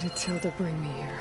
did Tilda bring me here?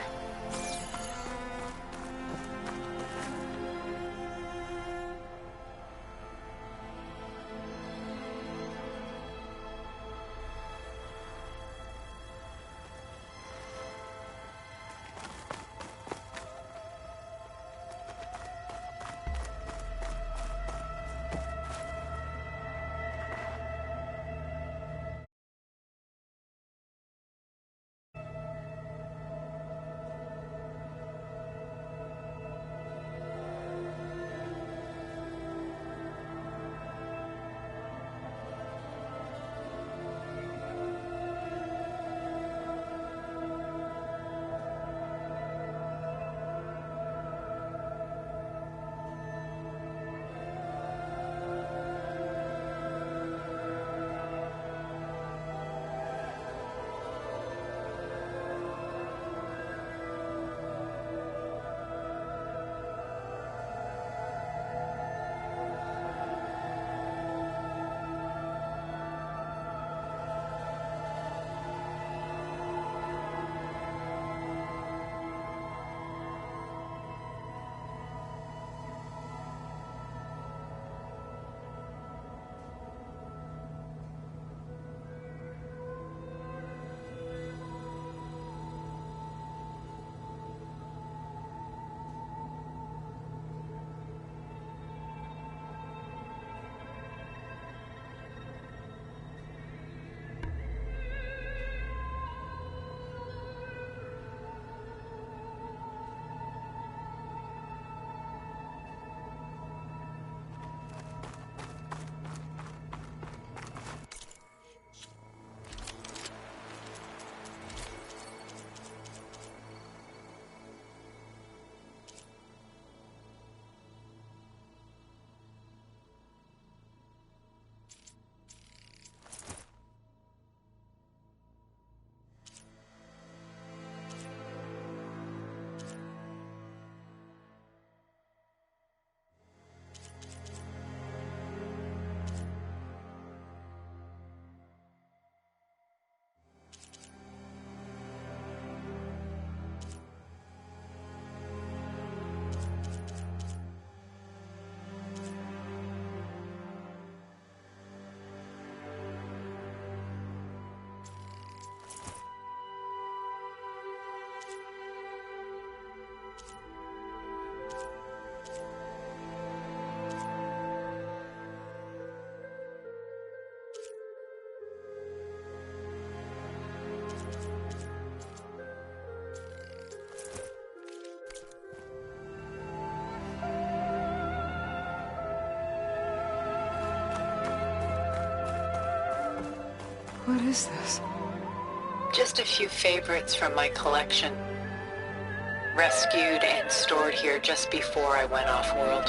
What is this? Just a few favorites from my collection. Rescued and stored here just before I went off-world.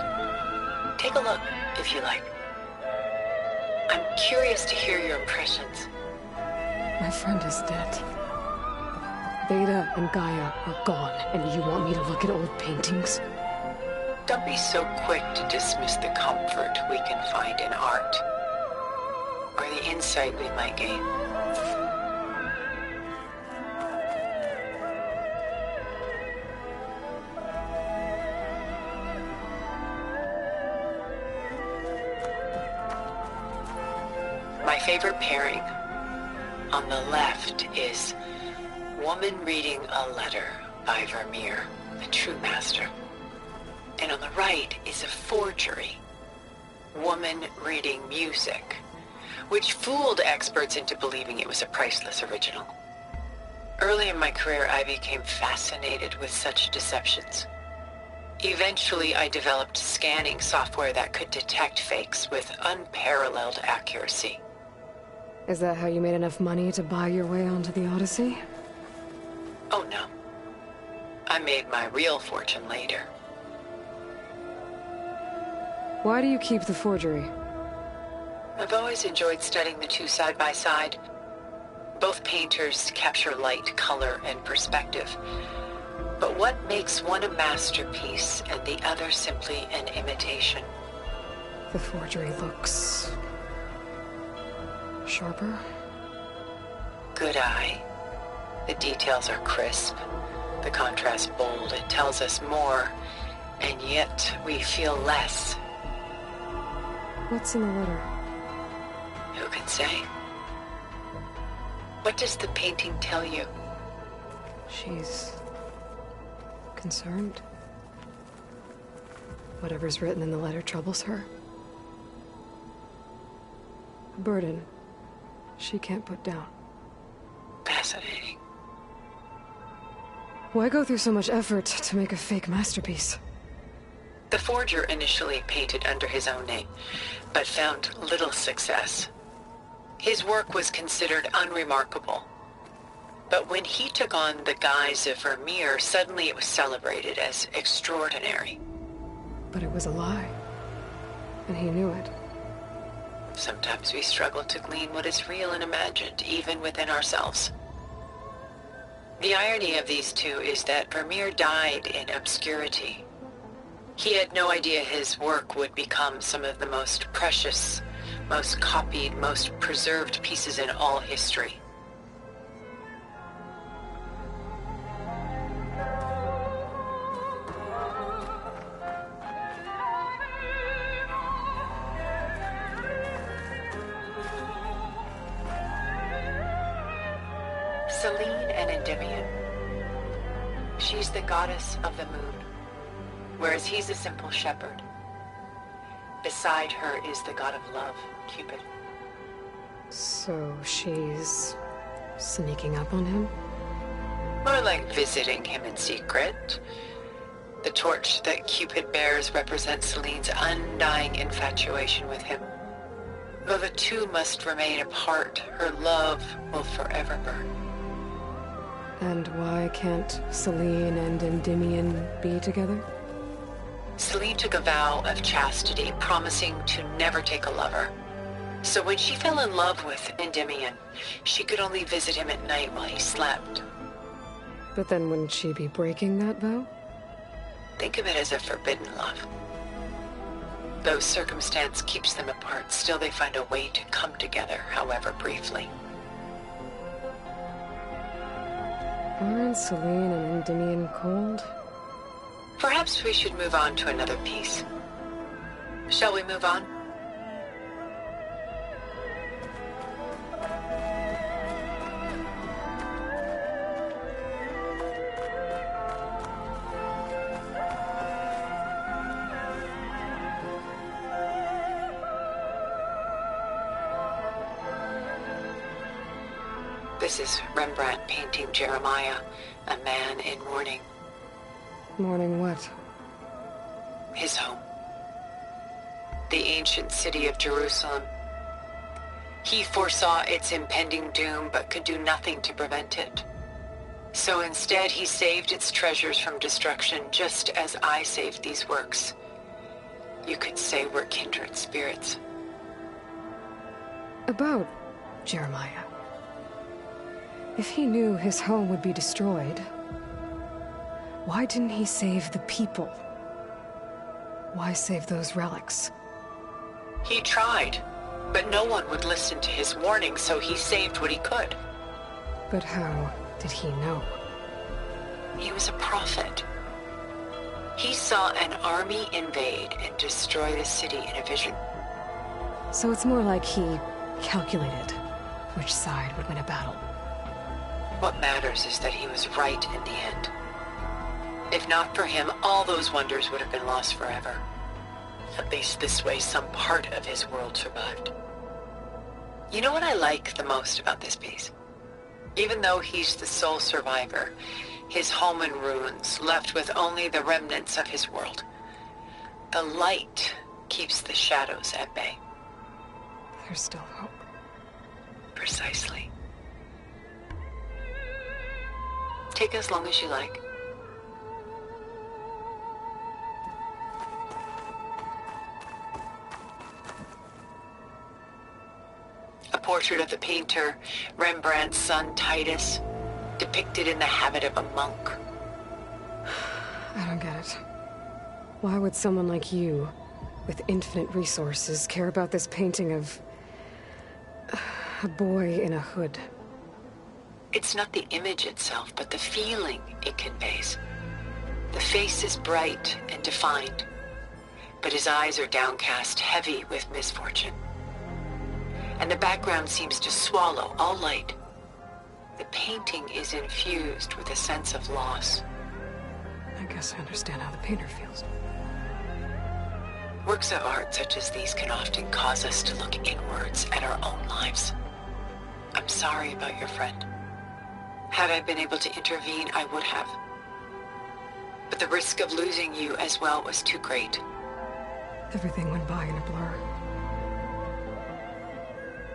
Take a look, if you like. I'm curious to hear your impressions. My friend is dead. Beta and Gaia are gone, and you want me to look at old paintings? Don't be so quick to dismiss the comfort we can find in art, or the insight we might gain. My favorite pairing on the left is Woman Reading a Letter by Vermeer, a true master. And on the right is a forgery, Woman Reading Music, which fooled experts into believing it was a priceless original. Early in my career, I became fascinated with such deceptions. Eventually, I developed scanning software that could detect fakes with unparalleled accuracy. Is that how you made enough money to buy your way onto the Odyssey? Oh no. I made my real fortune later. Why do you keep the forgery? I've always enjoyed studying the two side by side. Both painters capture light, color, and perspective. But what makes one a masterpiece and the other simply an imitation? The forgery looks... sharper? Good eye. The details are crisp, the contrast bold. It tells us more, and yet we feel less. What's in the letter? Who can say? What does the painting tell you? She's concerned. Whatever's written in the letter troubles her. A burden she can't put down. Fascinating. Why go through so much effort to make a fake masterpiece? The forger initially painted under his own name, but found little success. His work was considered unremarkable. But when he took on the guise of Vermeer, suddenly it was celebrated as extraordinary. But it was a lie. And he knew it. Sometimes we struggle to glean what is real and imagined, even within ourselves. The irony of these two is that Vermeer died in obscurity. He had no idea his work would become some of the most precious, most copied, most preserved pieces in all history. Selene and Endymion. She's the goddess of the moon, whereas he's a simple shepherd. Beside her is the god of love, Cupid. So she's sneaking up on him? More like visiting him in secret. The torch that Cupid bears represents Selene's undying infatuation with him. Though the two must remain apart, her love will forever burn. And why can't Selene and Endymion be together? Selene took a vow of chastity, promising to never take a lover. So when she fell in love with Endymion, she could only visit him at night while he slept. But then wouldn't she be breaking that vow? Think of it as a forbidden love. Though circumstance keeps them apart, still they find a way to come together, however briefly. Aren't Selene and Endymion cold? Perhaps we should move on to another piece. Shall we move on? This is Rembrandt painting Jeremiah, a man in mourning. Mourning what? His home. The ancient city of Jerusalem. He foresaw its impending doom, but could do nothing to prevent it. So instead, he saved its treasures from destruction, just as I saved these works. You could say we're kindred spirits. About Jeremiah. If he knew his home would be destroyed, why didn't he save the people? Why save those relics? He tried, but no one would listen to his warning, so he saved what he could. But how did he know? He was a prophet. He saw an army invade and destroy the city in a vision. So it's more like he calculated which side would win a battle. What matters is that he was right in the end. If not for him, all those wonders would have been lost forever. At least this way, some part of his world survived. You know what I like the most about this piece? Even though he's the sole survivor, his home in ruins, left with only the remnants of his world. The light keeps the shadows at bay. There's still hope. Precisely. Take as long as you like. A portrait of the painter, Rembrandt's son Titus, depicted in the habit of a monk. I don't get it. Why would someone like you, with infinite resources, care about this painting of a boy in a hood? It's not the image itself, but the feeling it conveys. The face is bright and defined, but his eyes are downcast, heavy with misfortune. And the background seems to swallow all light. The painting is infused with a sense of loss. I guess I understand how the painter feels. Works of art such as these can often cause us to look inwards at our own lives. I'm sorry about your friend. Had I been able to intervene, I would have. But the risk of losing you as well was too great. Everything went by in a blur.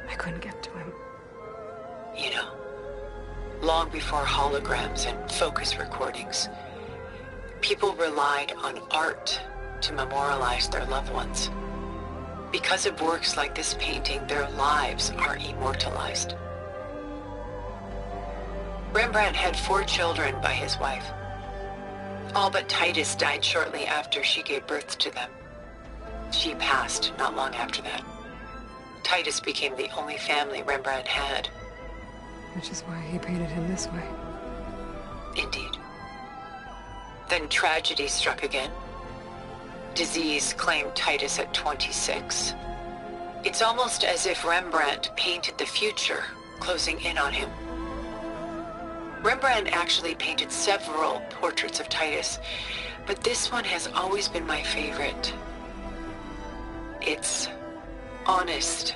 I couldn't get to him. You know, long before holograms and focus recordings, people relied on art to memorialize their loved ones. Because of works like this painting, their lives are immortalized. Rembrandt had 4 children by his wife. All but Titus died shortly after she gave birth to them. She passed not long after that. Titus became the only family Rembrandt had. Which is why he painted him this way. Indeed. Then tragedy struck again. Disease claimed Titus at 26. It's almost as if Rembrandt painted the future, closing in on him. Rembrandt actually painted several portraits of Titus, but this one has always been my favorite. It's honest.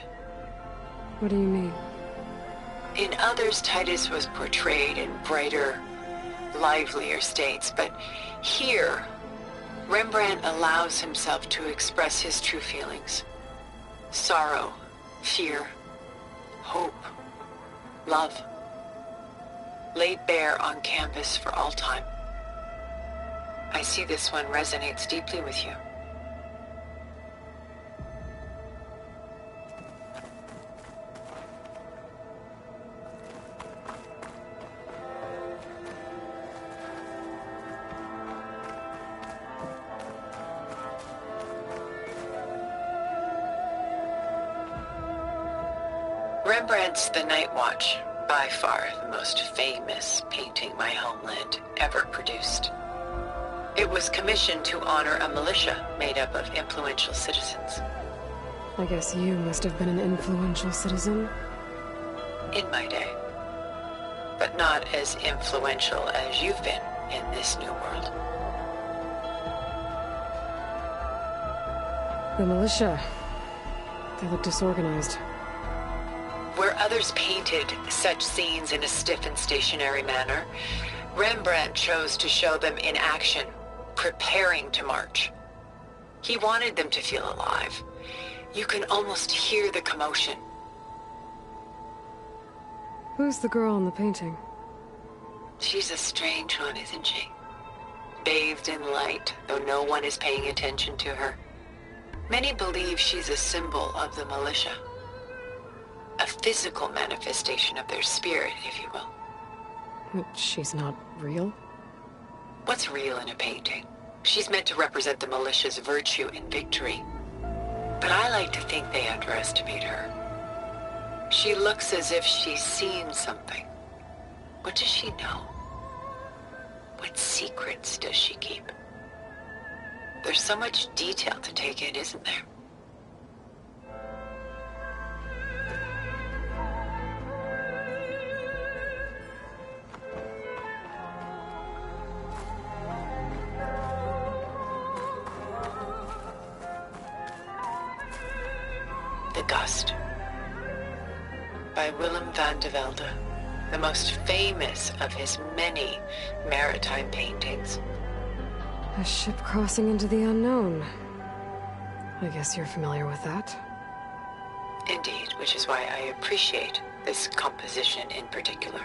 What do you mean? In others, Titus was portrayed in brighter, livelier states, but here, Rembrandt allows himself to express his true feelings. Sorrow, fear, hope, love, laid bare on canvas for all time. I see this one resonates deeply with you. Rembrandt's The Night Watch, by far the most famous painting my homeland ever produced. It was commissioned to honor a militia made up of influential citizens. I guess you must have been an influential citizen. In my day. But not as influential as you've been in this new world. The militia. They look disorganized. Where others painted such scenes in a stiff and stationary manner, Rembrandt chose to show them in action, preparing to march. He wanted them to feel alive. You can almost hear the commotion. Who's the girl in the painting? She's a strange one, isn't she? Bathed in light, though no one is paying attention to her. Many believe she's a symbol of the militia. A physical manifestation of their spirit, if you will. But she's not real? What's real in a painting? She's meant to represent the militia's virtue and victory. But I like to think they underestimate her. She looks as if she's seen something. What does she know? What secrets does she keep? There's so much detail to take in, isn't there? The Gust, by Willem van de Velde, the most famous of his many maritime paintings. A ship crossing into the unknown. I guess you're familiar with that. Indeed, which is why I appreciate this composition in particular.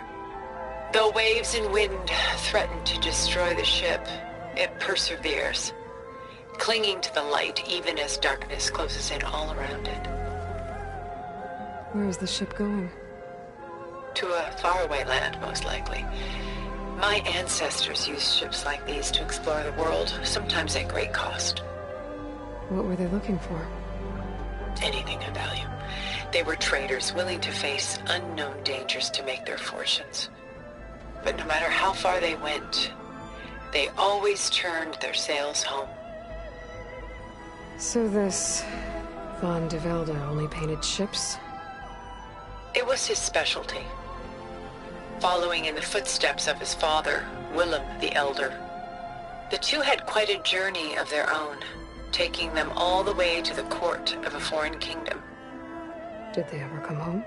Though waves and wind threaten to destroy the ship, it perseveres, clinging to the light even as darkness closes in all around it. Where is the ship going? To a faraway land, most likely. My ancestors used ships like these to explore the world, sometimes at great cost. What were they looking for? Anything of value. They were traders willing to face unknown dangers to make their fortunes. But no matter how far they went, they always turned their sails home. So this Von de Velde only painted ships? It was his specialty, following in the footsteps of his father, Willem the Elder. The two had quite a journey of their own, taking them all the way to the court of a foreign kingdom. Did they ever come home?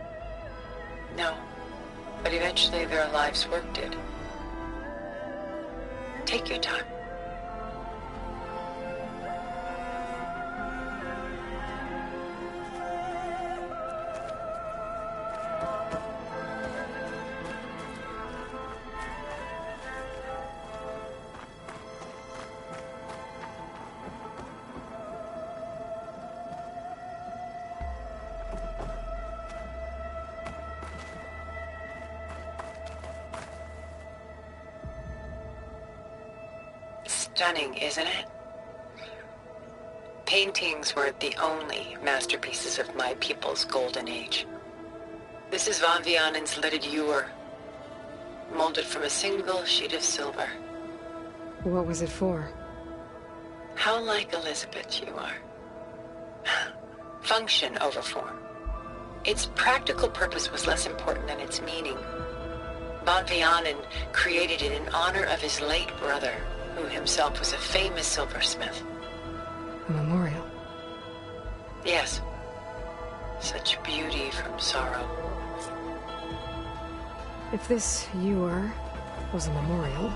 No, but eventually their lives' work did. Take your time. Stunning, isn't it? Paintings were the only masterpieces of my people's golden age. This is Von Vianen's lidded ewer, molded from a single sheet of silver. What was it for? How like Elizabeth you are. Function over form. Its practical purpose was less important than its meaning. Von Vianen created it in honor of his late brother, who himself was a famous silversmith. A memorial? Yes. Such beauty from sorrow. If this ewer was a memorial,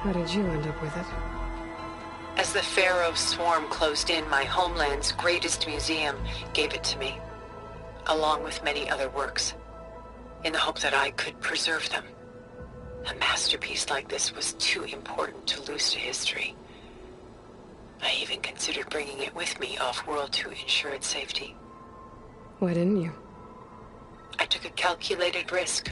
how did you end up with it? As the Pharaoh swarm closed in, my homeland's greatest museum gave it to me, along with many other works, in the hope that I could preserve them. A masterpiece like this was too important to lose to history. I even considered bringing it with me off-world to ensure its safety. Why didn't you? I took a calculated risk.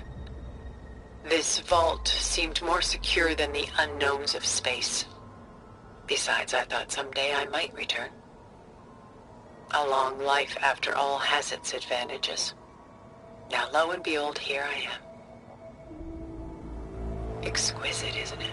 This vault seemed more secure than the unknowns of space. Besides, I thought someday I might return. A long life, after all, has its advantages. Now, lo and behold, here I am. Exquisite, isn't it?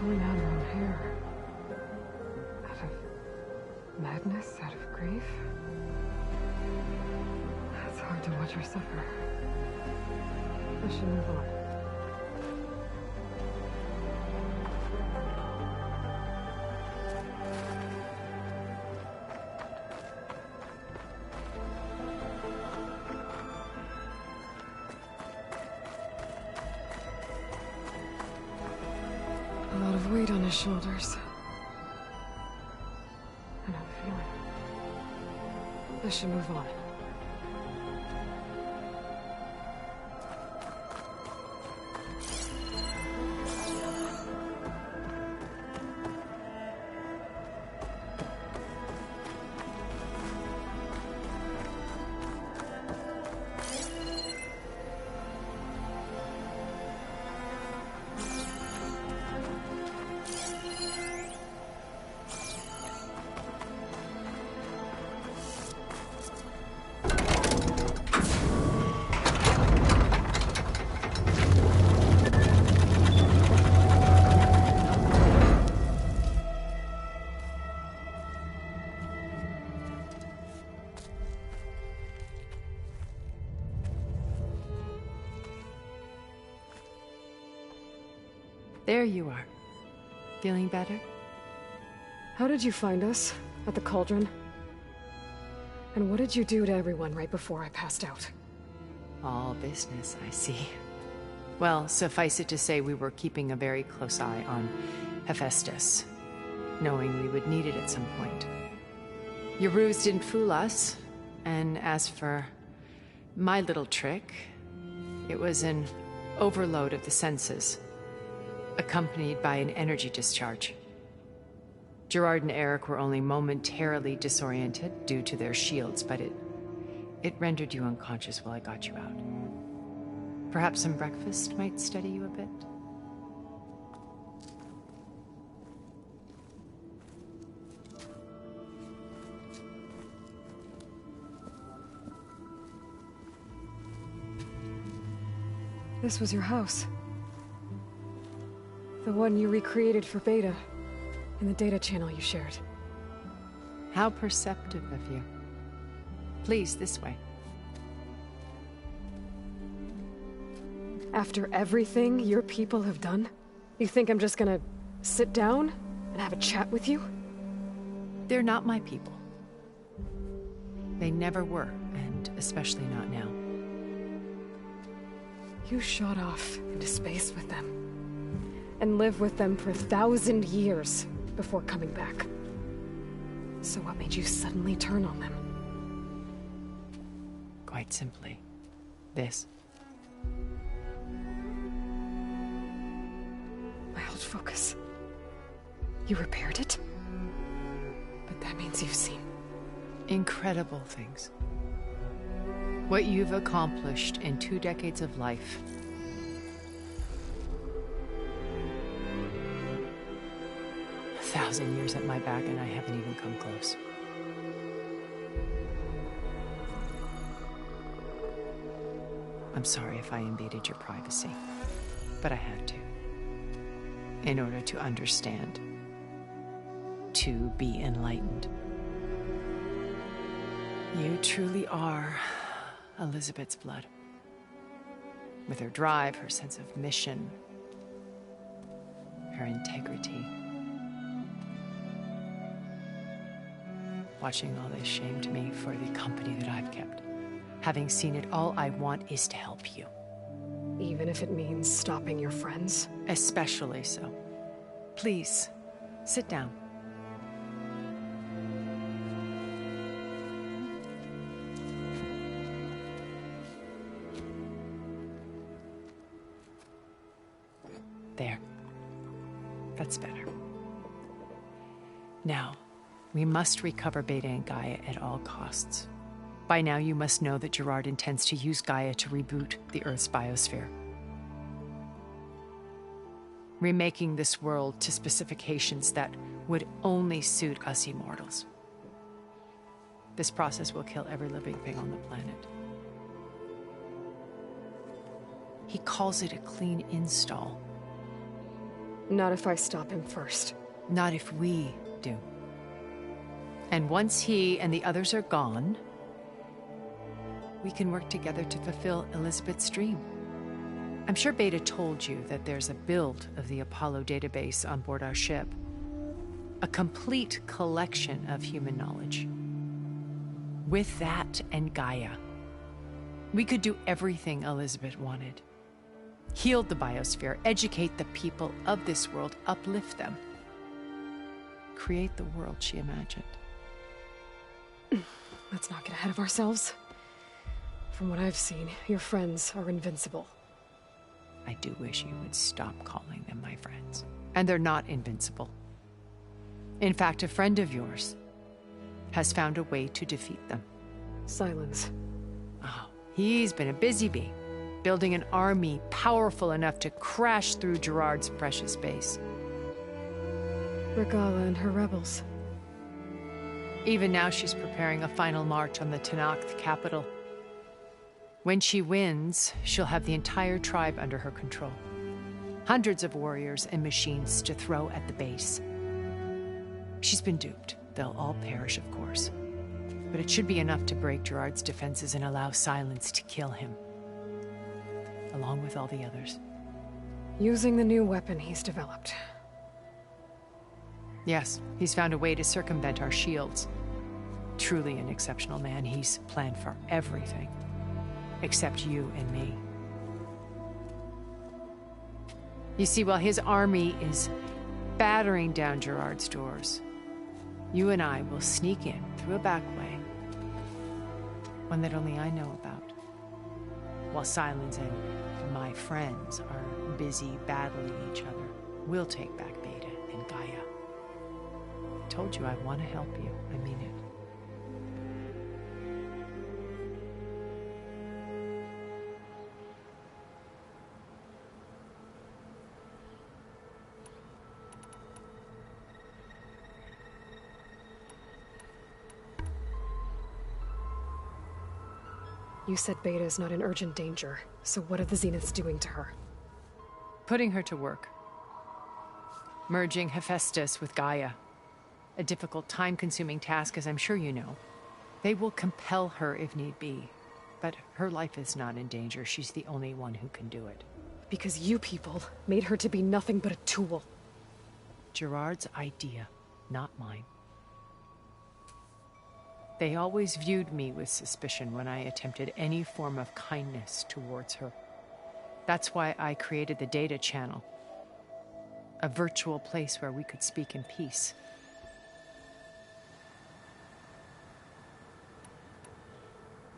Pulling out her own hair. Out of madness, out of grief. It's hard to watch her suffer. I should move on. A lot of weight on his shoulders. I know the feeling. I should move on. There you are. Feeling better? How did you find us? At the cauldron? And what did you do to everyone right before I passed out? All business, I see. Well, suffice it to say we were keeping a very close eye on Hephaestus, knowing we would need it at some point. Your ruse didn't fool us, and as for my little trick, it was an overload of the senses, accompanied by an energy discharge. Gerard and Eric were only momentarily disoriented due to their shields, but it rendered you unconscious while I got you out. Perhaps some breakfast might steady you a bit? This was your house. The one you recreated for Beta, in the data channel you shared. How perceptive of you. Please, this way. After everything your people have done, you think I'm just gonna sit down and have a chat with you? They're not my people. They never were, and especially not now. You shot off into space with them, and lived with them for 1,000 years before coming back. So what made you suddenly turn on them? Quite simply, this. My old focus. You repaired it? But that means you've seen incredible things. What you've accomplished in 2 decades of life. A 1,000 years at my back and I haven't even come close. I'm sorry if I invaded your privacy, but I had to. In order to understand. To be enlightened. You truly are Elizabeth's blood. With her drive, her sense of mission, her integrity. Watching all this shamed me for the company that I've kept. Having seen it, all I want is to help you. even if it means stopping your friends? Especially so. Please, sit down. There. That's better. Now, we must recover Beta and Gaia at all costs. By now, you must know that Gerard intends to use Gaia to reboot the Earth's biosphere. Remaking this world to specifications that would only suit us immortals. This process will kill every living thing on the planet. He calls it a clean install. Not if I stop him first. Not if we do. And once he and the others are gone, we can work together to fulfill Elizabeth's dream. I'm sure Beta told you that there's a build of the Apollo database on board our ship. A complete collection of human knowledge. With that and Gaia, we could do everything Elizabeth wanted. Heal the biosphere, educate the people of this world, uplift them. Create the world she imagined. Let's not get ahead of ourselves. From what I've seen, your friends are invincible. I do wish you would stop calling them my friends. And they're not invincible. In fact, a friend of yours has found a way to defeat them. Silence. Oh, he's been a busy bee, building an army powerful enough to crash through Gerard's precious base. Regala and her rebels. Even now she's preparing a final march on the Tenakth capital. When she wins, she'll have the entire tribe under her control. Hundreds of warriors and machines to throw at the base. She's been duped. They'll all perish, of course. But it should be enough to break Gerard's defenses and allow Silence to kill him. Along with all the others. Using the new weapon he's developed. Yes, he's found a way to circumvent our shields. Truly an exceptional man. He's planned for everything. Except you and me. You see, while his army is battering down Gerard's doors, you and I will sneak in through a back way. One that only I know about. While Silence and my friends are busy battling each other, we'll take back Beta and Gaia. I told you I want to help you. I mean it. You said Beta is not in urgent danger, so what are the Zeniths doing to her? Putting her to work. Merging Hephaestus with Gaia. A difficult, time-consuming task, as I'm sure you know. They will compel her if need be. But her life is not in danger. She's the only one who can do it. Because you people made her to be nothing but a tool. Gerard's idea, not mine. They always viewed me with suspicion when I attempted any form of kindness towards her. That's why I created the data channel. A virtual place where we could speak in peace.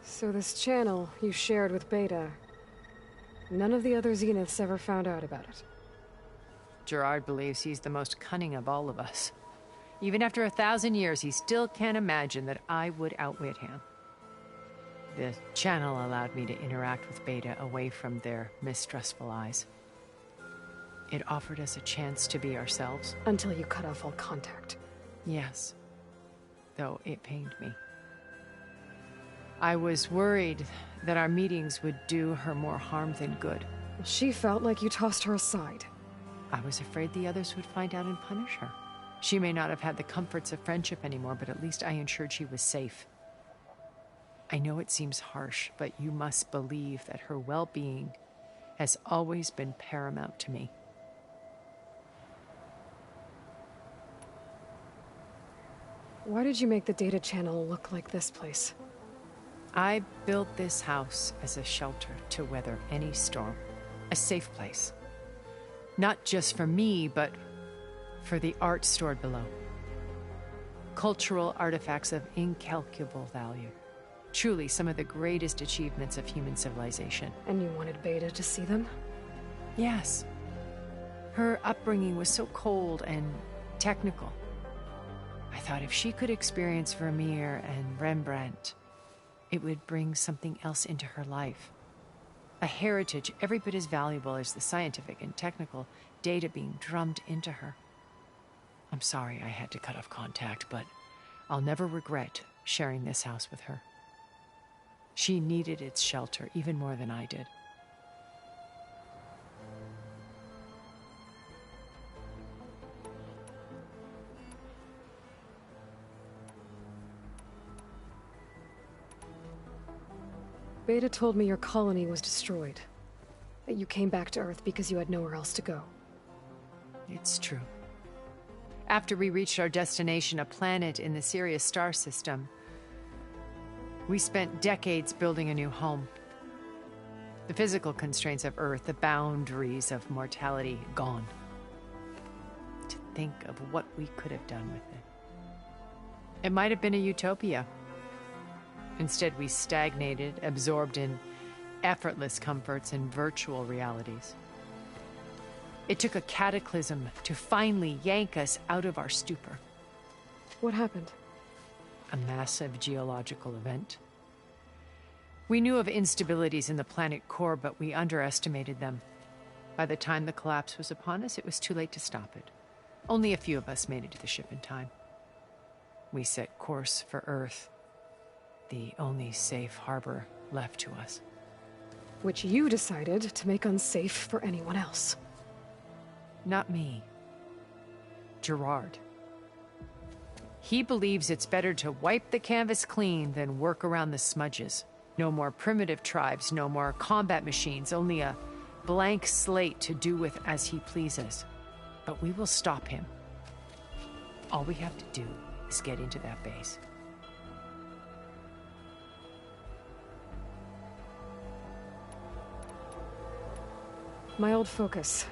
So this channel you shared with Beta, none of the other Zeniths ever found out about it? Gerard believes he's the most cunning of all of us. Even after 1,000 years, he still can't imagine that I would outwit him. The channel allowed me to interact with Beta away from their mistrustful eyes. It offered us a chance to be ourselves. Until you cut off all contact. Yes. Though it pained me. I was worried that our meetings would do her more harm than good. She felt like you tossed her aside. I was afraid the others would find out and punish her. She may not have had the comforts of friendship anymore, but at least I ensured she was safe. I know it seems harsh, but you must believe that her well-being has always been paramount to me. Why did you make the data channel look like this place? I built this house as a shelter to weather any storm. A safe place. Not just for me, but for the art stored below. Cultural artifacts of incalculable value. Truly some of the greatest achievements of human civilization. And you wanted Beta to see them? Yes. Her upbringing was so cold and technical. I thought if she could experience Vermeer and Rembrandt, it would bring something else into her life. A heritage every bit as valuable as the scientific and technical data being drummed into her. I'm sorry I had to cut off contact, but I'll never regret sharing this house with her. She needed its shelter even more than I did. Beta told me your colony was destroyed. That you came back to Earth because you had nowhere else to go. It's true. After we reached our destination, a planet in the Sirius star system, we spent decades building a new home. The physical constraints of Earth, the boundaries of mortality, gone. To think of what we could have done with it. It might have been a utopia. Instead, we stagnated, absorbed in effortless comforts and virtual realities. It took a cataclysm to finally yank us out of our stupor. What happened? A massive geological event. We knew of instabilities in the planet core, but we underestimated them. By the time the collapse was upon us, it was too late to stop it. Only a few of us made it to the ship in time. We set course for Earth, the only safe harbor left to us. Which you decided to make unsafe for anyone else. Not me. Gerard. He believes it's better to wipe the canvas clean than work around the smudges. No more primitive tribes, no more combat machines, only a blank slate to do with as he pleases. But we will stop him. All we have to do is get into that base. My old focus.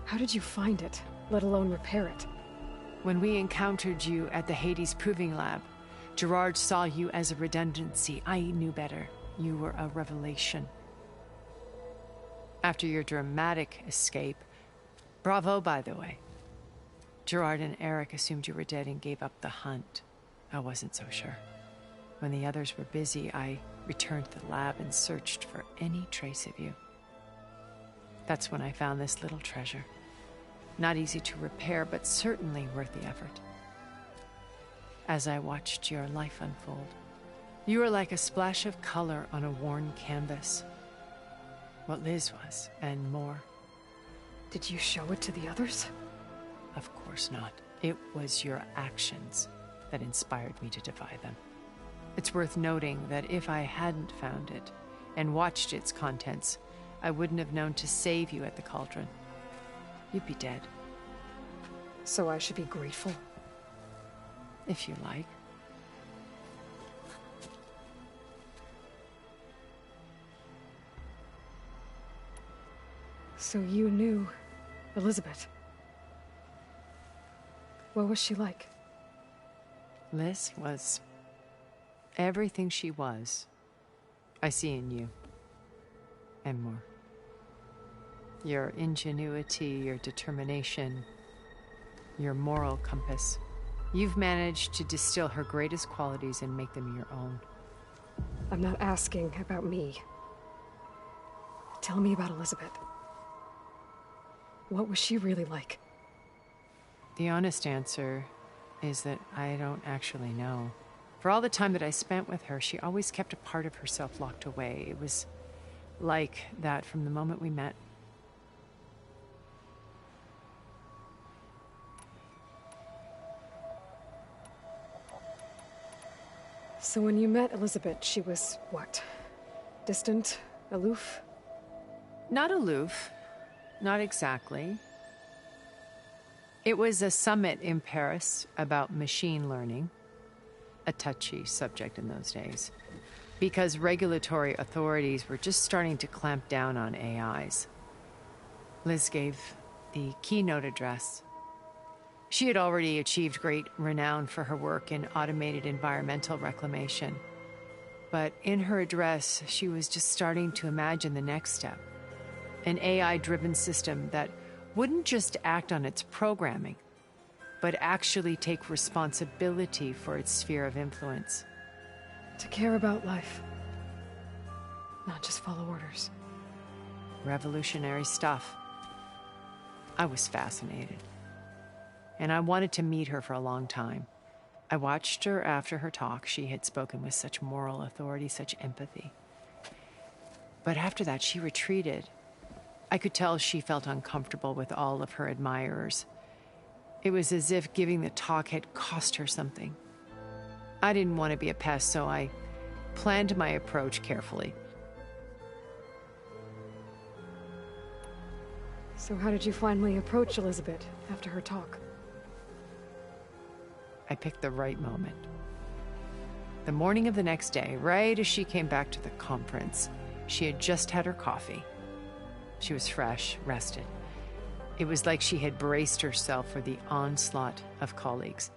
How did you find it, let alone repair it? When we encountered you at the Hades Proving Lab, Gerard saw you as a redundancy. I knew better. You were a revelation. After your dramatic escape, bravo, by the way. Gerard and Eric assumed you were dead and gave up the hunt. I wasn't so sure. When the others were busy, I returned to the lab and searched for any trace of you. That's when I found this little treasure. Not easy to repair, but certainly worth the effort. As I watched your life unfold, you were like a splash of color on a worn canvas. What Liz was, and more. Did you show it to the others? Of course not. It was your actions that inspired me to defy them. It's worth noting that if I hadn't found it and watched its contents, I wouldn't have known to save you at the cauldron. You'd be dead. So I should be grateful? If you like. So you knew Elizabeth. What was she like? Liz was everything she was. I see in you. And more. Your ingenuity, your determination, your moral compass. You've managed to distill her greatest qualities and make them your own. I'm not asking about me. Tell me about Elizabeth. What was she really like? The honest answer is that I don't actually know. For all the time that I spent with her, she always kept a part of herself locked away. It was like that from the moment we met. So when you met Elizabeth, she was what? Distant? Aloof? Not aloof. Not exactly. It was a summit in Paris about machine learning. A touchy subject in those days. Because regulatory authorities were just starting to clamp down on AIs. Liz gave the keynote address. She had already achieved great renown for her work in automated environmental reclamation. But in her address, she was just starting to imagine the next step. An AI-driven system that wouldn't just act on its programming, but actually take responsibility for its sphere of influence. To care about life. Not just follow orders. Revolutionary stuff. I was fascinated. And I wanted to meet her for a long time. I watched her after her talk. She had spoken with such moral authority, such empathy. But after that, she retreated. I could tell she felt uncomfortable with all of her admirers. It was as if giving the talk had cost her something. I didn't want to be a pest, so I planned my approach carefully. So how did you finally approach Elizabeth after her talk? I picked the right moment. The morning of the next day, right as she came back to the conference, she had just had her coffee. She was fresh, rested. It was like she had braced herself for the onslaught of colleagues.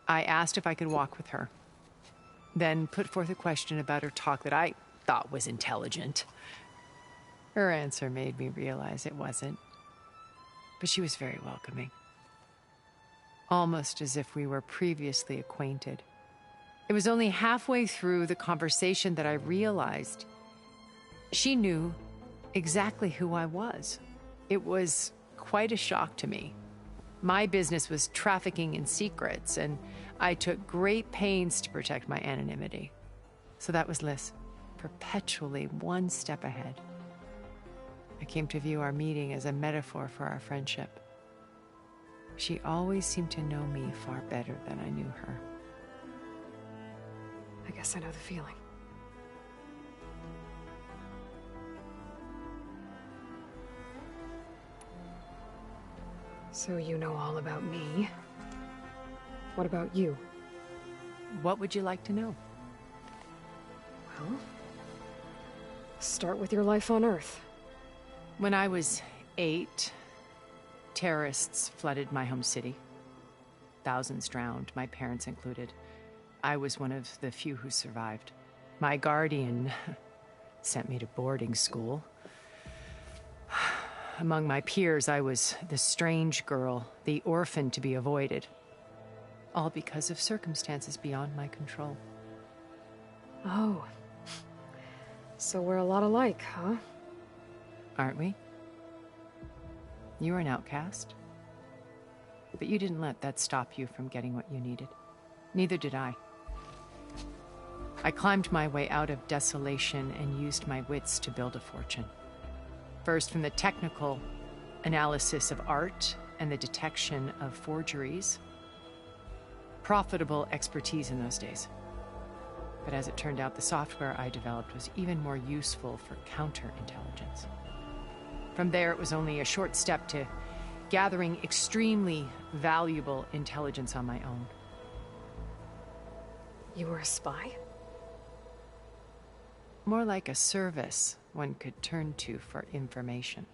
I asked if I could walk with her, then put forth a question about her talk that I thought was intelligent. Her answer made me realize it wasn't, but she was very welcoming. Almost as if we were previously acquainted. It was only halfway through the conversation that I realized she knew exactly who I was. It was quite a shock to me. My business was trafficking in secrets, and I took great pains to protect my anonymity. So that was Liz, perpetually one step ahead. I came to view our meeting as a metaphor for our friendship. She always seemed to know me far better than I knew her. I guess I know the feeling. So you know all about me. What about you? What would you like to know? Well, start with your life on Earth. When I was 8, terrorists flooded my home city. Thousands drowned, my parents included. I was one of the few who survived. My guardian sent me to boarding school. Among my peers, I was the strange girl, the orphan to be avoided. All because of circumstances beyond my control. Oh. So we're a lot alike, huh? Aren't we? You were an outcast. But you didn't let that stop you from getting what you needed. Neither did I. I climbed my way out of desolation and used my wits to build a fortune. First, from the technical analysis of art and the detection of forgeries. Profitable expertise in those days. But as it turned out, the software I developed was even more useful for counterintelligence. From there, it was only a short step to gathering extremely valuable intelligence on my own. You were a spy? More like a service one could turn to for information.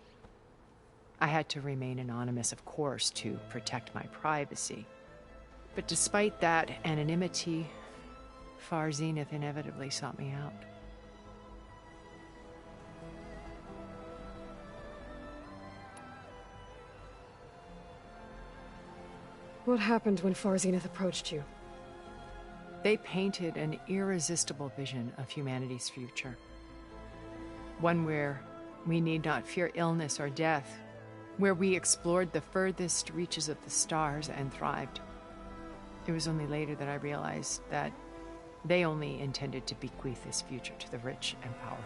I had to remain anonymous, of course, to protect my privacy. But despite that anonymity, Far Zenith inevitably sought me out. What happened when Far Zenith approached you? They painted an irresistible vision of humanity's future. One where we need not fear illness or death, where we explored the furthest reaches of the stars and thrived. It was only later that I realized that they only intended to bequeath this future to the rich and powerful.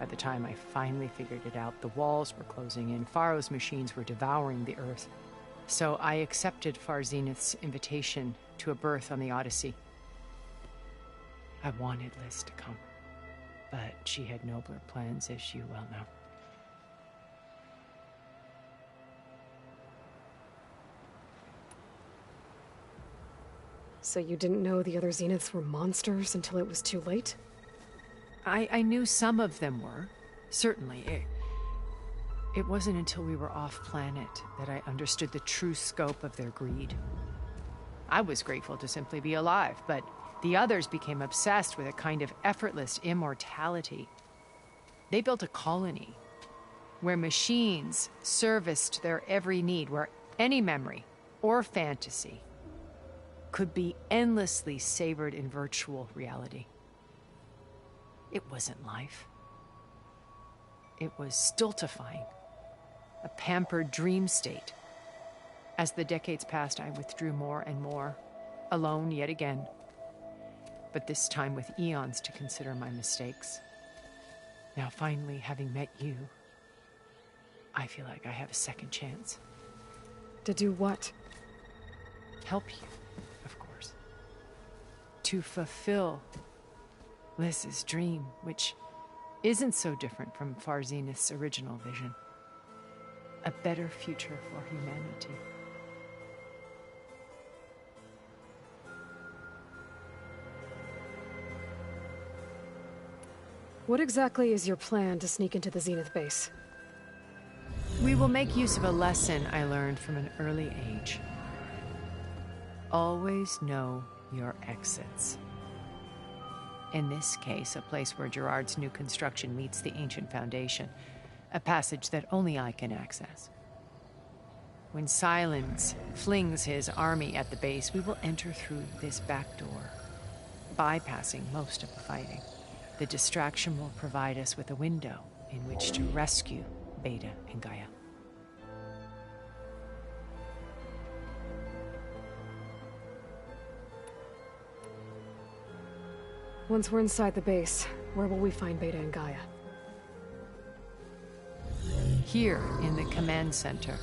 By the time I finally figured it out, the walls were closing in, Pharaoh's machines were devouring the earth. So I accepted Far Zenith's invitation to a berth on the Odyssey. I wanted Liz to come, but she had nobler plans, as you well know. So you didn't know the other Zeniths were monsters until it was too late? I knew some of them were, certainly. It wasn't until we were off-planet that I understood the true scope of their greed. I was grateful to simply be alive, but the others became obsessed with a kind of effortless immortality. They built a colony where machines serviced their every need, where any memory or fantasy could be endlessly savored in virtual reality. It wasn't life. It was stultifying, a pampered dream state. As the decades passed, I withdrew more and more, alone yet again, but this time with eons to consider my mistakes. Now, finally, having met you, I feel like I have a second chance. To do what? Help you, of course. To fulfill Liz's dream, which isn't so different from Far Zenith's original vision. A better future for humanity. What exactly is your plan to sneak into the Zenith base? We will make use of a lesson I learned from an early age. Always know your exits. In this case, a place where Gerard's new construction meets the ancient foundation, a passage that only I can access. When Silence flings his army at the base, we will enter through this back door, bypassing most of the fighting. The distraction will provide us with a window in which to rescue Beta and Gaia. Once we're inside the base, where will we find Beta and Gaia? Here in the command center.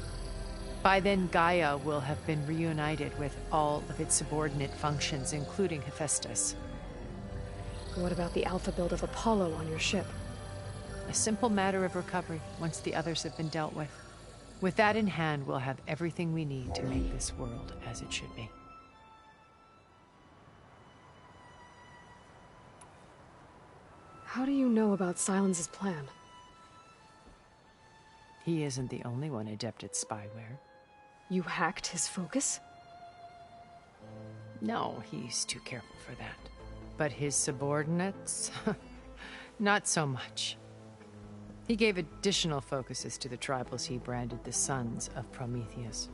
By then, Gaia will have been reunited with all of its subordinate functions, including Hephaestus. What about the alpha build of Apollo on your ship? A simple matter of recovery once the others have been dealt with. With that in hand, we'll have everything we need to make this world as it should be. How do you know about Silence's plan? He isn't the only one adept at spyware. You hacked his focus? No, he's too careful for that. But his subordinates? Not so much. He gave additional focuses to the tribals he branded the Sons of Prometheus.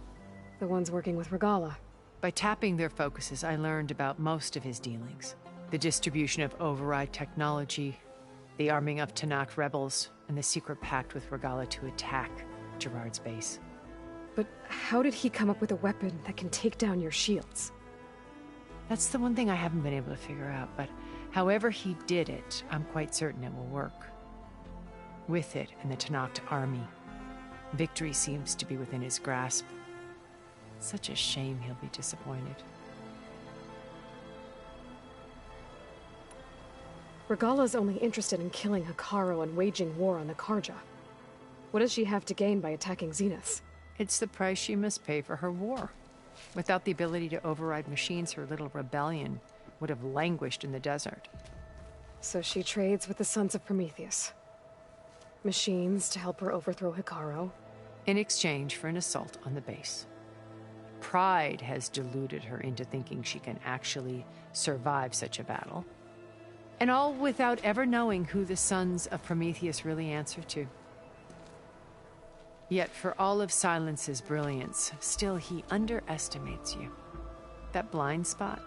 The ones working with Regala. By tapping their focuses, I learned about most of his dealings. The distribution of override technology, the arming of Tanakh rebels, and the secret pact with Regala to attack Gerard's base. But how did he come up with a weapon that can take down your shields? That's the one thing I haven't been able to figure out, but however he did it, I'm quite certain it will work. With it and the Tanakh army, victory seems to be within his grasp. Such a shame he'll be disappointed. Regala's only interested in killing Hekarro and waging war on the Karja. What does she have to gain by attacking Zenith? It's the price she must pay for her war. Without the ability to override machines, her little rebellion would have languished in the desert. So she trades with the Sons of Prometheus. Machines to help her overthrow Hekarro. In exchange for an assault on the base. Pride has deluded her into thinking she can actually survive such a battle. And all without ever knowing who the Sons of Prometheus really answer to. Yet for all of Silence's brilliance, still he underestimates you. That blind spot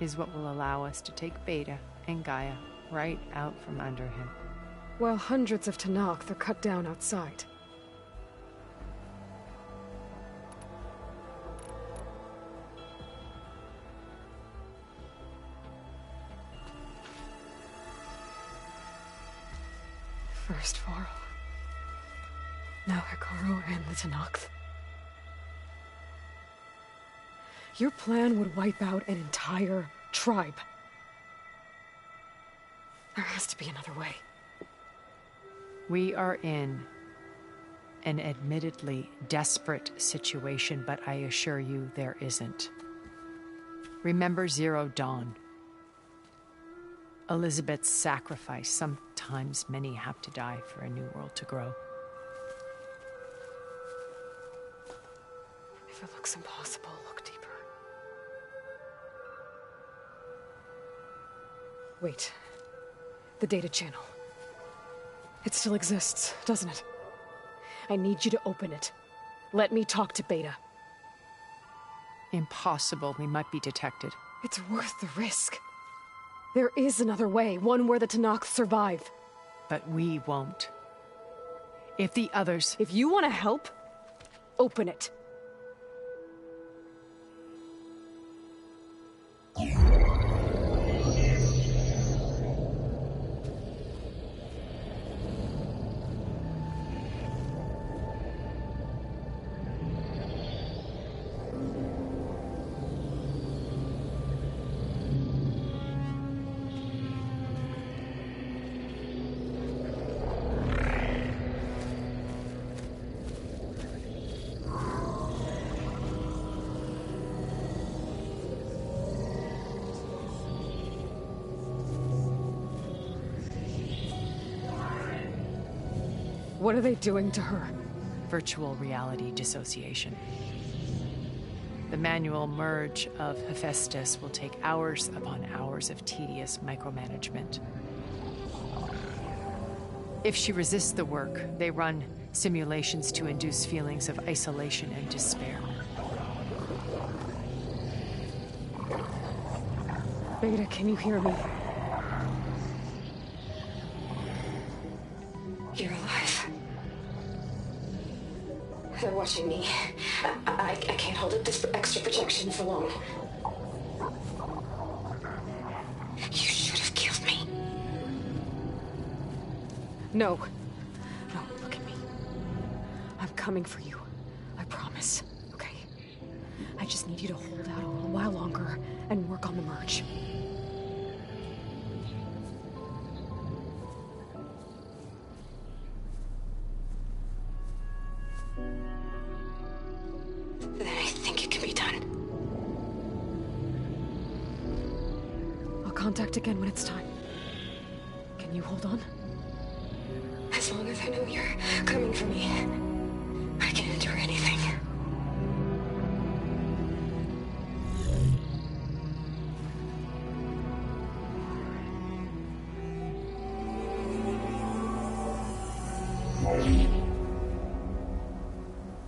is what will allow us to take Beta and Gaia right out from under him. While hundreds of Tanakh are cut down outside. First Varl. Now Hekarro and the Tanakh. Your plan would wipe out an entire tribe. There has to be another way. We are in an admittedly desperate situation, but I assure you there isn't. Remember Zero Dawn. Elizabeth's sacrifice. Sometimes many have to die for a new world to grow. If it looks impossible, look deeper. Wait. The data channel. It still exists, doesn't it? I need you to open it. Let me talk to Beta. Impossible. We might be detected. It's worth the risk. There is another way, one where the Tanakh survive. But we won't. If the others... If you want to help, open it. What are they doing to her? Virtual reality dissociation. The manual merge of Hephaestus will take hours upon hours of tedious micromanagement. If she resists the work, they run simulations to induce feelings of isolation and despair. Beta, can you hear me? You're alive. They're watching me. I can't hold up this extra protection for long. You should have killed me. No. No, look at me. I'm coming for you. I promise, okay? I just need you to hold out a little while longer and work on the merge. contact again when it's time. Can you hold on? As long as I know you're coming for me, I can endure anything.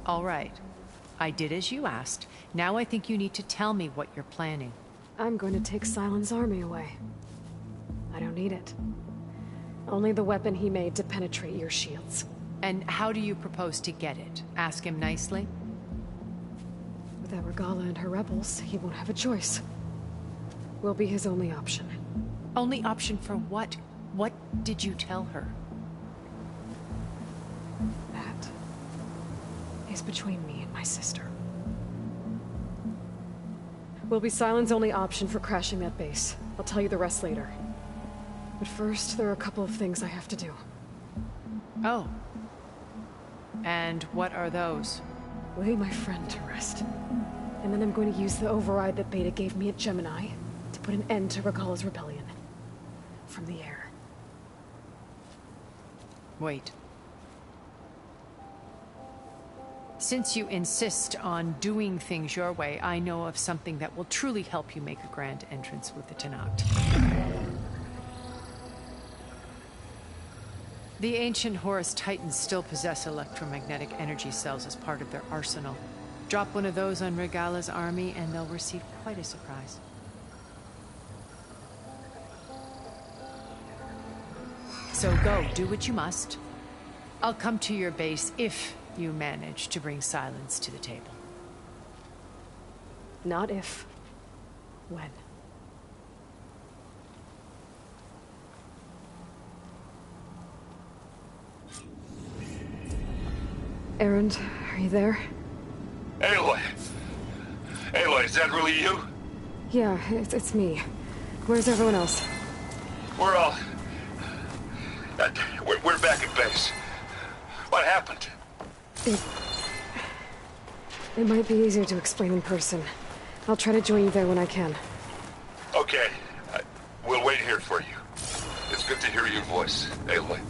All right. I did as you asked. Now I think you need to tell me what you're planning. I'm going to take Sylens' army away. I don't need it. Only the weapon he made to penetrate your shields. And how do you propose to get it? Ask him nicely? Without Regala and her rebels, he won't have a choice. We'll be his only option. Only option for what? What did you tell her? That is between me and my sister. Will be Sylens' only option for crashing that base. I'll tell you the rest later. But first, there are a couple of things I have to do. Oh. And what are those? Lay my friend to rest. And then I'm going to use the override that Beta gave me at Gemini to put an end to Regala's rebellion. From the air. Wait. Since you insist on doing things your way, I know of something that will truly help you make a grand entrance with the Tenakth. The ancient Horus Titans still possess electromagnetic energy cells as part of their arsenal. Drop one of those on Regala's army and they'll receive quite a surprise. So go, do what you must. I'll come to your base if you manage to bring Sylens to the table. Not if. When. Erend, are you there? Aloy! Aloy, is that really you? Yeah, it's me. Where's everyone else? We're all... we're back at base. What happened? It might be easier to explain in person. I'll try to join you there when I can. Okay. We'll wait here for you. It's good to hear your voice, Aloy.